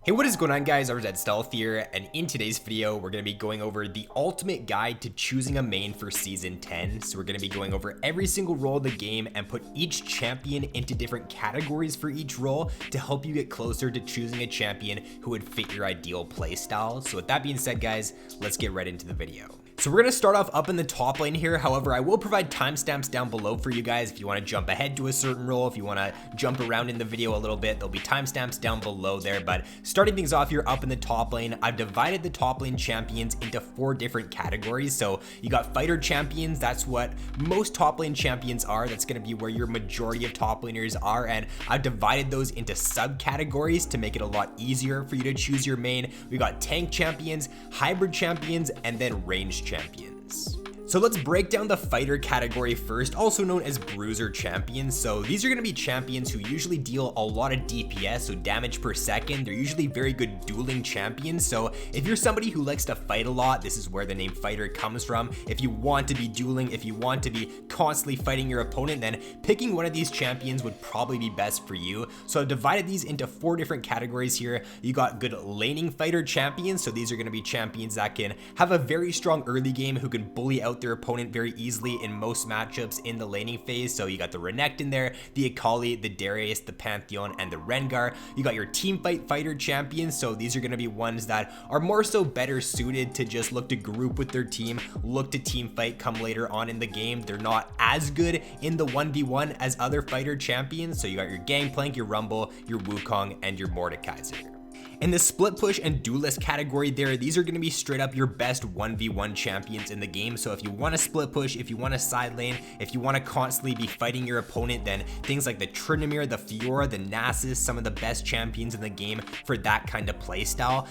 Hey, what is going on, guys? RvzStealth here, and in today's video we're going to be going over the ultimate guide to choosing a main for season 10. So we're going to be going over every single role of the game and put each champion into different categories for each role to help you get closer to choosing a champion who would fit your ideal playstyle. So with that being said, guys, let's get right into the video. So we're going to start off up in the top lane here. However, I will provide timestamps down below for you guys if you want to jump ahead to a certain role, if you want to jump around in the video a little bit, there'll be timestamps down below there. But starting things off here up in the top lane, I've divided the top lane champions into 4 different categories. So you got fighter champions, that's what most top lane champions are. That's going to be where your majority of top laners are. And I've divided those into subcategories to make it a lot easier for you to choose your main. We got tank champions, hybrid champions, and then ranged champions. So let's break down the fighter category first, also known as bruiser champions. So these are going to be champions who usually deal a lot of DPS, so damage per second. They're usually very good dueling champions. So if you're somebody who likes to fight a lot, this is where the name fighter comes from. If you want to be dueling, if you want to be constantly fighting your opponent, then picking one of these champions would probably be best for you. So I've divided these into 4 different categories here. You got good laning fighter champions. So these are going to be champions that can have a very strong early game, who can bully out their opponent very easily in most matchups in the laning phase. So you got the Renekton there, the Akali, the Darius, the Pantheon, and the Rengar. You got your team fighter champions. So these are going to be ones that are more so better suited to just look to group with their team, look to team fight come later on in the game. They're not as good in the 1v1 as other fighter champions. So you got your Gangplank, your Rumble, your Wukong, and your Mordekaiser. In the split push and duelist category there, these are going to be straight up your best 1v1 champions in the game. So if you want to split push, if you want to side lane, if you want to constantly be fighting your opponent, then things like the Tryndamere, the Fiora, the Nasus, some of the best champions in the game for that kind of playstyle.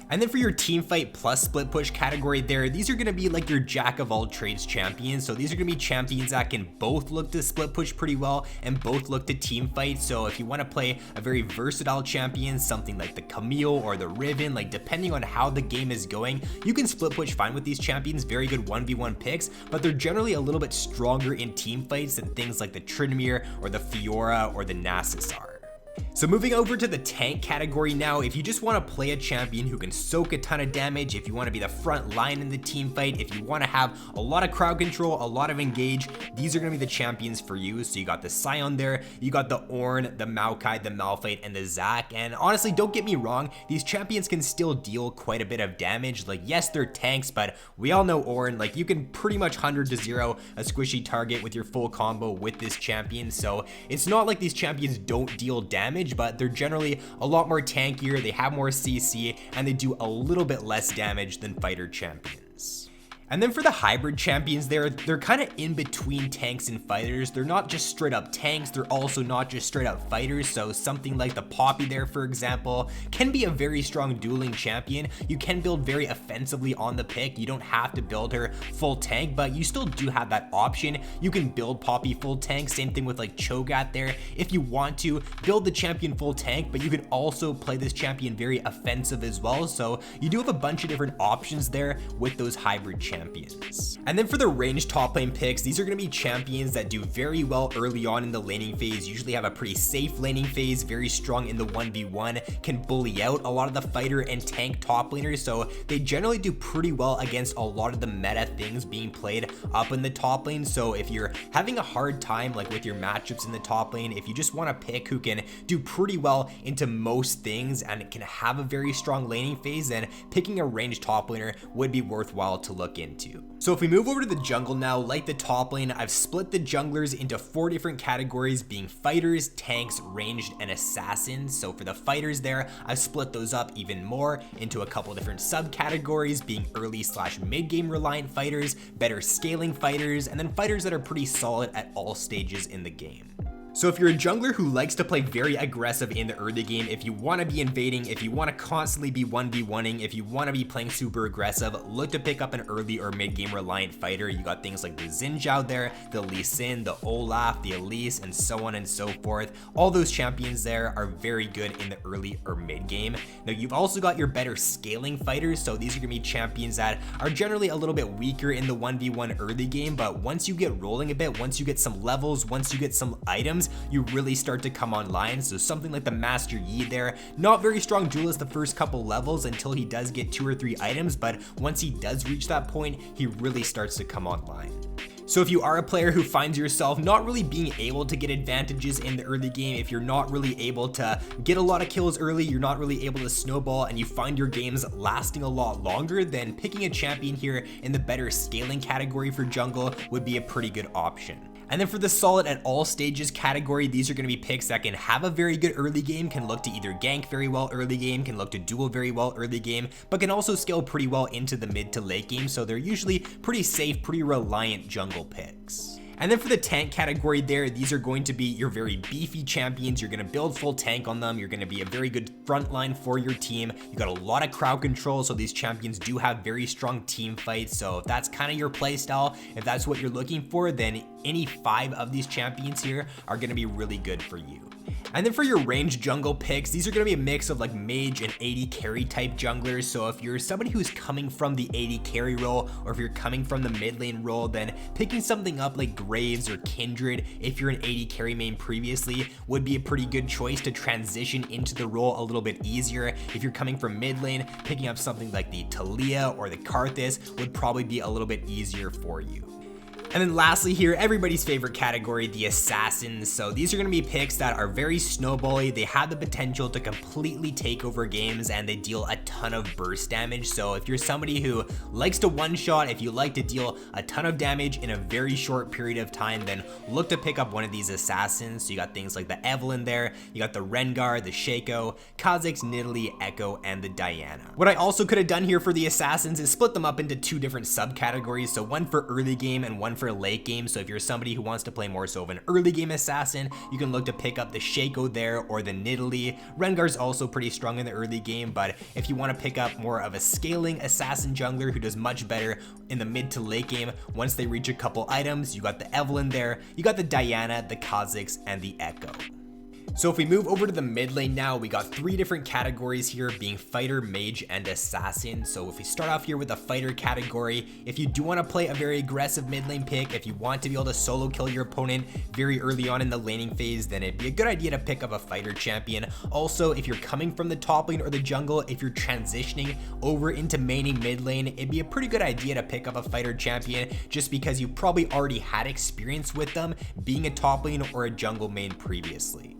And then for your team fight plus split push category there, these are going to be like your jack of all trades champions. So these are going to be champions that can both look to split push pretty well and both look to team fight. So if you want to play a very versatile champion, something like the Camille or the Riven, like depending on how the game is going, you can split push fine with these champions. Very good 1v1 picks, but they're generally a little bit stronger in team fights than things like the Tryndamere or the Fiora or the Nasus are. So moving over to the tank category now, if you just want to play a champion who can soak a ton of damage, if you want to be the front line in the team fight, if you want to have a lot of crowd control, a lot of engage, these are going to be the champions for you. So you got the Sion there, you got the Ornn, the Maokai, the Malphite, and the Zac. And honestly, don't get me wrong, these champions can still deal quite a bit of damage. Like, yes, they're tanks, but we all know Ornn, like you can pretty much 100 to 0 a squishy target with your full combo with this champion. So it's not like these champions don't deal damage, but they're generally a lot more tankier, they have more CC, and they do a little bit less damage than fighter champions. And then for the hybrid champions there, they're kind of in between tanks and fighters. They're not just straight up tanks, they're also not just straight up fighters. So something like the Poppy there, for example, can be a very strong dueling champion. You can build very offensively on the pick. You don't have to build her full tank, but you still do have that option. You can build Poppy full tank, same thing with like Cho'Gath there. If you want to build the champion full tank, but you can also play this champion very offensive as well. So you do have a bunch of different options there with those hybrid champions. And then for the ranged top lane picks, these are going to be champions that do very well early on in the laning phase, usually have a pretty safe laning phase, very strong in the 1v1, can bully out a lot of the fighter and tank top laners. So they generally do pretty well against a lot of the meta things being played up in the top lane. So if you're having a hard time like with your matchups in the top lane, if you just want to pick who can do pretty well into most things and can have a very strong laning phase, then picking a ranged top laner would be worthwhile to look into. So if we move over to the jungle now, like the top lane, I've split the junglers into 4 different categories, being fighters, tanks, ranged, and assassins. So for the fighters there, I've split those up even more into a couple different subcategories, being early / mid game reliant fighters, better scaling fighters, and then fighters that are pretty solid at all stages in the game. So if you're a jungler who likes to play very aggressive in the early game, if you want to be invading, if you want to constantly be 1v1ing, if you want to be playing super aggressive, look to pick up an early or mid game reliant fighter. You got things like the Xin Zhao there, the Lee Sin, the Olaf, the Elise, and so on and so forth. All those champions there are very good in the early or mid game. Now you've also got your better scaling fighters. So these are going to be champions that are generally a little bit weaker in the 1v1 early game, but once you get rolling a bit, once you get some levels, once you get some items, items, you really start to come online. So something like the Master Yi there, not very strong duelist the first couple levels until he does get 2 or 3 items, but once he does reach that point, he really starts to come online. So if you are a player who finds yourself not really being able to get advantages in the early game, if you're not really able to get a lot of kills early, you're not really able to snowball, and you find your games lasting a lot longer, then picking a champion here in the better scaling category for jungle would be a pretty good option. And then for the solid at all stages category, these are going to be picks that can have a very good early game, can look to either gank very well early game, can look to duel very well early game, but can also scale pretty well into the mid to late game. So they're usually pretty safe, pretty reliant jungle picks. And then for the tank category there, these are going to be your very beefy champions. You're going to build full tank on them. You're going to be a very good front line for your team. You got a lot of crowd control, so these champions do have very strong team fights. So if that's kind of your play style, if that's what you're looking for, then any 5 of these champions here are going to be really good for you. And then for your ranged jungle picks, these are going to be a mix of like mage and AD carry type junglers. So if you're somebody who's coming from the AD carry role, or if you're coming from the mid lane role, then picking something up like Graves or Kindred, if you're an AD carry main previously, would be a pretty good choice to transition into the role a little bit easier. If you're coming from mid lane, picking up something like the Talia or the Karthus would probably be a little bit easier for you. And then lastly here, everybody's favorite category, the assassins. So these are going to be picks that are very snowbally. They have the potential to completely take over games, and they deal a ton of burst damage. So if you're somebody who likes to one shot, if you like to deal a ton of damage in a very short period of time, then look to pick up one of these assassins. So you got things like the Evelynn there, you got the Rengar, the Shaco, Kha'Zix, Nidalee, Echo, and the Diana. What I also could have done here for the assassins is split them up into 2 different subcategories. So one for early game and one for late game. So if you're somebody who wants to play more so of an early game assassin, you can look to pick up the Shaco there or the Nidalee. Rengar's also pretty strong in the early game, but if you want to pick up more of a scaling assassin jungler who does much better in the mid to late game, once they reach a couple items, you got the Evelynn there, you got the Diana, the Kha'Zix, and the Echo. So if we move over to the mid lane now, we got 3 different categories here, being fighter, mage, and assassin. So if we start off here with the fighter category, if you do want to play a very aggressive mid lane pick, if you want to be able to solo kill your opponent very early on in the laning phase, then it'd be a good idea to pick up a fighter champion. Also, if you're coming from the top lane or the jungle, if you're transitioning over into maining mid lane, it'd be a pretty good idea to pick up a fighter champion, just because you probably already had experience with them being a top lane or a jungle main previously.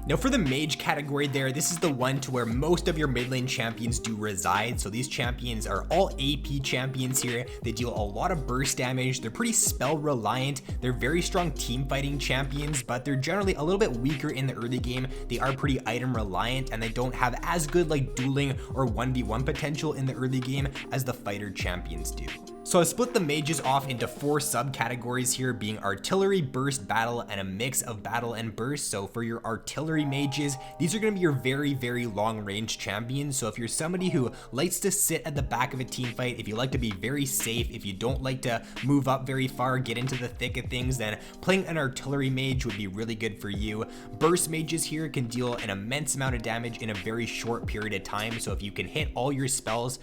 Now for the mage category there, this is the one to where most of your mid lane champions do reside. So these champions are all AP champions here. They deal a lot of burst damage. They're pretty spell reliant. They're very strong team fighting champions, but they're generally a little bit weaker in the early game. They are pretty item reliant, and they don't have as good like dueling or 1v1 potential in the early game as the fighter champions do. So I split the mages off into 4 subcategories here, being artillery, burst, battle, and a mix of battle and burst. So for your artillery mages, these are going to be your very, very long range champions. So if you're somebody who likes to sit at the back of a team fight, if you like to be very safe, if you don't like to move up very far, get into the thick of things, then playing an artillery mage would be really good for you. Burst mages here can deal an immense amount of damage in a very short period of time. So if you can hit all your spells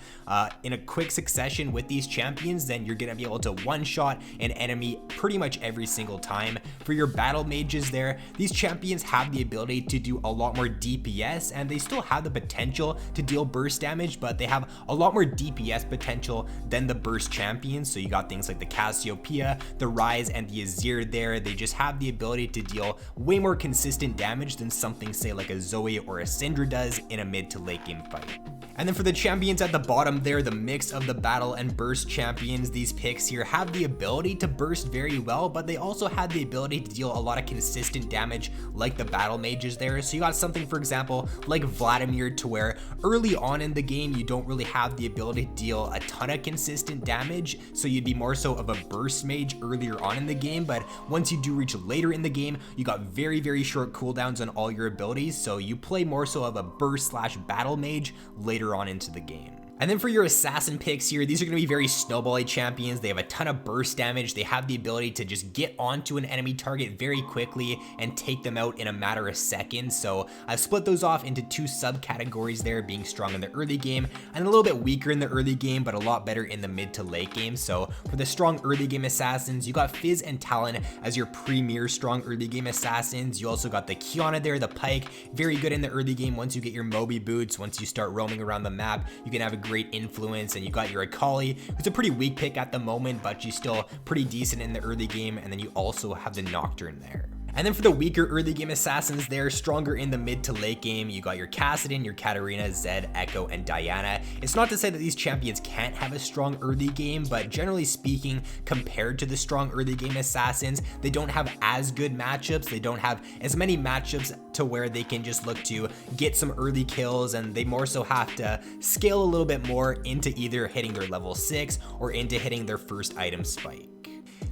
in a quick succession with these champions, then you're gonna be able to one-shot an enemy pretty much every single time. For your battle mages there, these champions have the ability to do a lot more DPS, and they still have the potential to deal burst damage, but they have a lot more DPS potential than the burst champions. So you got things like the Cassiopeia, the Ryze, and the Azir there. They just have the ability to deal way more consistent damage than something say like a Zoe or a Syndra does in a mid to late game fight. And then for the champions at the bottom there, the mix of the battle and burst champions, these picks here have the ability to burst very well, but they also have the ability to deal a lot of consistent damage like the battle mages there. So you got something, for example, like Vladimir, to where early on in the game, you don't really have the ability to deal a ton of consistent damage. So you'd be more so of a burst mage earlier on in the game. But once you do reach later in the game, you got very, very short cooldowns on all your abilities. So you play more so of a burst slash battle mage later on into the game. And then for your assassin picks here, these are going to be very snowbally champions. They have a ton of burst damage. They have the ability to just get onto an enemy target very quickly and take them out in a matter of seconds. So I've split those off into 2 subcategories there, being strong in the early game and a little bit weaker in the early game, but a lot better in the mid to late game. So for the strong early game assassins, you got Fizz and Talon as your premier strong early game assassins. You also got the Kiana there, the Pike, very good in the early game. Once you get your Moby boots, once you start roaming around the map, you can have a great influence. And you got your Akali, who's a pretty weak pick at the moment, but she's still pretty decent in the early game. And then you also have the Nocturne there. And then for the weaker early game assassins, they're stronger in the mid to late game. You got your Kassadin, your Katarina, Zed, Echo, and Diana. It's not to say that these champions can't have a strong early game, but generally speaking, compared to the strong early game assassins, they don't have as good matchups. They don't have as many matchups to where they can just look to get some early kills, and they more so have to scale a little bit more into either hitting their level 6 or into hitting their first item spike.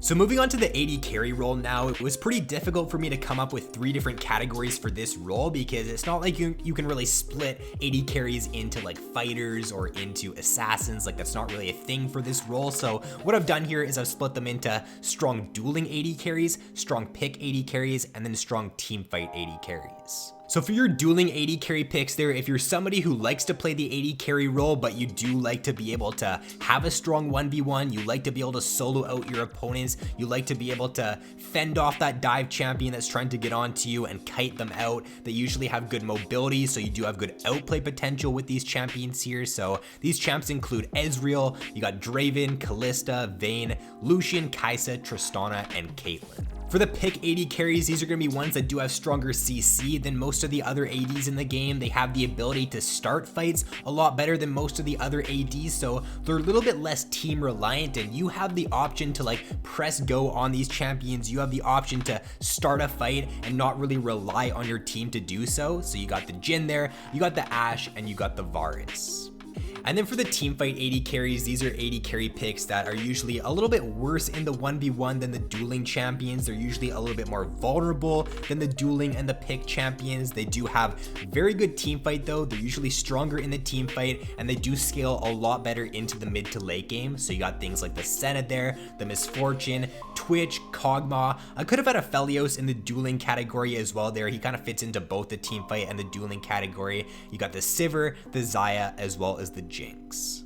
So moving on to the AD carry role now, it was pretty difficult for me to come up with 3 different categories for this role, because it's not like you can really split AD carries into like fighters or into assassins. Like, that's not really a thing for this role. So what I've done here is I've split them into strong dueling AD carries, strong pick AD carries, and then strong team fight AD carries. So for your dueling AD carry picks there, if you're somebody who likes to play the AD carry role, but you do like to be able to have a strong 1v1, you like to be able to solo out your opponents, you like to be able to fend off that dive champion that's trying to get onto you and kite them out. They usually have good mobility, so you do have good outplay potential with these champions here. So these champs include Ezreal, you got Draven, Kalista, Vayne, Lucian, Kai'Sa, Tristana, and Caitlyn. For the pick AD carries, these are going to be ones that do have stronger CC than most of the other ADs in the game. They have the ability to start fights a lot better than most of the other ADs, so they're a little bit less team reliant, and you have the option to like press go on these champions. You have the option to start a fight and not really rely on your team to do so. So you got the Jhin there, you got the Ashe, and you got the Varus. And then for the teamfight AD carries, these are AD carry picks that are usually a little bit worse in the 1v1 than the dueling champions. They're usually a little bit more vulnerable than the dueling and the pick champions. They do have very good teamfight though. They're usually stronger in the teamfight, and they do scale a lot better into the mid to late game. So you got things like the Senna there, the Misfortune, Twitch, Kog'Maw. I could have had a Felios in the dueling category as well there. He kind of fits into both the teamfight and the dueling category. You got the Sivir, the Xayah, as well as the Jinx.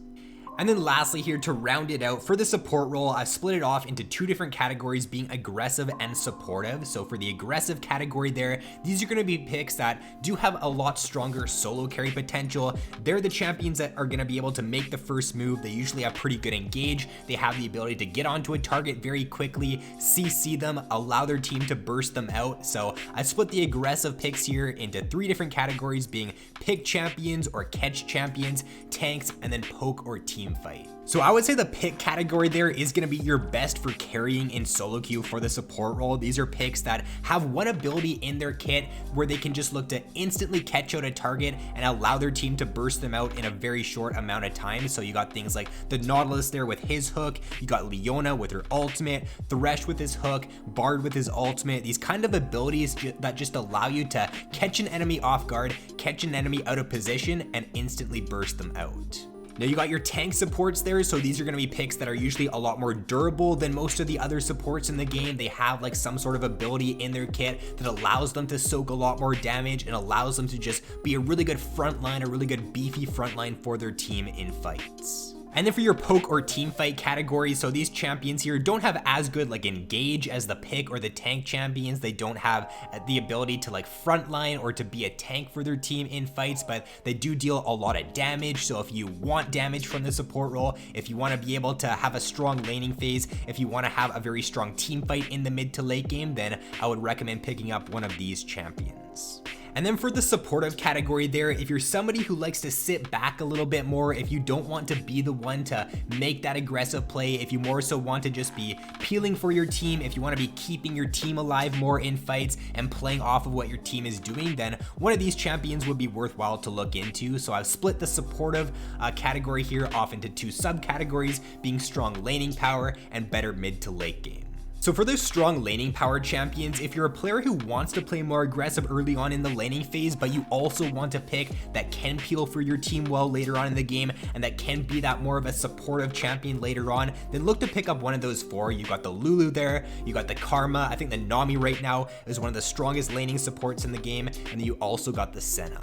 And then lastly here, to round it out, for the support role, I've split it off into 2 different categories, being aggressive and supportive. So for the aggressive category there, these are going to be picks that do have a lot stronger solo carry potential. They're the champions that are going to be able to make the first move. They usually have pretty good engage. They have the ability to get onto a target very quickly, CC them, allow their team to burst them out. So I split the aggressive picks here into 3 different categories, being pick champions or catch champions, tanks, and then poke or team fight. So I would say the pick category there is going to be your best for carrying in solo queue for the support role. These are picks that have one ability in their kit where they can just look to instantly catch out a target and allow their team to burst them out in a very short amount of time. So you got things like the Nautilus there with his hook, you got Leona with her ultimate, Thresh with his hook, Bard with his ultimate. These kind of abilities that just allow you to catch an enemy off guard, catch an enemy out of position, and instantly burst them out. Now you got your tank supports there, so these are going to be picks that are usually a lot more durable than most of the other supports in the game. They have like some sort of ability in their kit that allows them to soak a lot more damage and allows them to just be a really good front line, a really good beefy front line for their team in fights. And then for your poke or team fight category, so these champions here don't have as good like engage as the pick or the tank champions. They don't have the ability to like frontline or to be a tank for their team in fights, but they do deal a lot of damage. So if you want damage from the support role, if you want to be able to have a strong laning phase, if you want to have a very strong team fight in the mid to late game, then I would recommend picking up one of these champions. And then for the supportive category there, if you're somebody who likes to sit back a little bit more, if you don't want to be the one to make that aggressive play, if you more so want to just be peeling for your team, if you want to be keeping your team alive more in fights and playing off of what your team is doing, then one of these champions would be worthwhile to look into. So I've split the supportive category here off into 2 subcategories, being strong laning power and better mid to late game. So for those strong laning power champions, if you're a player who wants to play more aggressive early on in the laning phase, but you also want to pick that can peel for your team well later on in the game, and that can be that more of a supportive champion later on, then look to pick up one of those four. You got the Lulu there, you got the Karma, I think the Nami right now is one of the strongest laning supports in the game, and then you also got the Senna.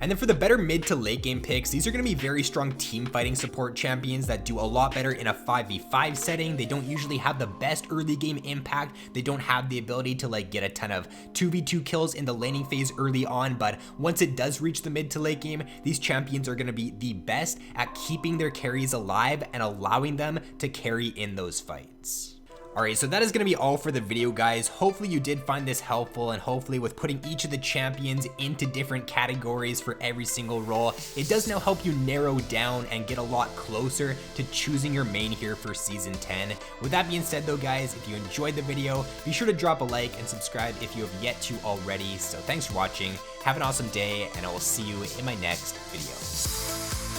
And then for the better mid to late game picks, these are going to be very strong team fighting support champions that do a lot better in a 5v5 setting. They don't usually have the best early game impact. They don't have the ability to like get a ton of 2v2 kills in the laning phase early on, but once it does reach the mid to late game, these champions are going to be the best at keeping their carries alive and allowing them to carry in those fights. Alright, so that is going to be all for the video, guys. Hopefully you did find this helpful, and hopefully with putting each of the champions into different categories for every single role, it does now help you narrow down and get a lot closer to choosing your main here for Season 10. With that being said though, guys, if you enjoyed the video, be sure to drop a like and subscribe if you have yet to already. So thanks for watching, have an awesome day, and I will see you in my next video.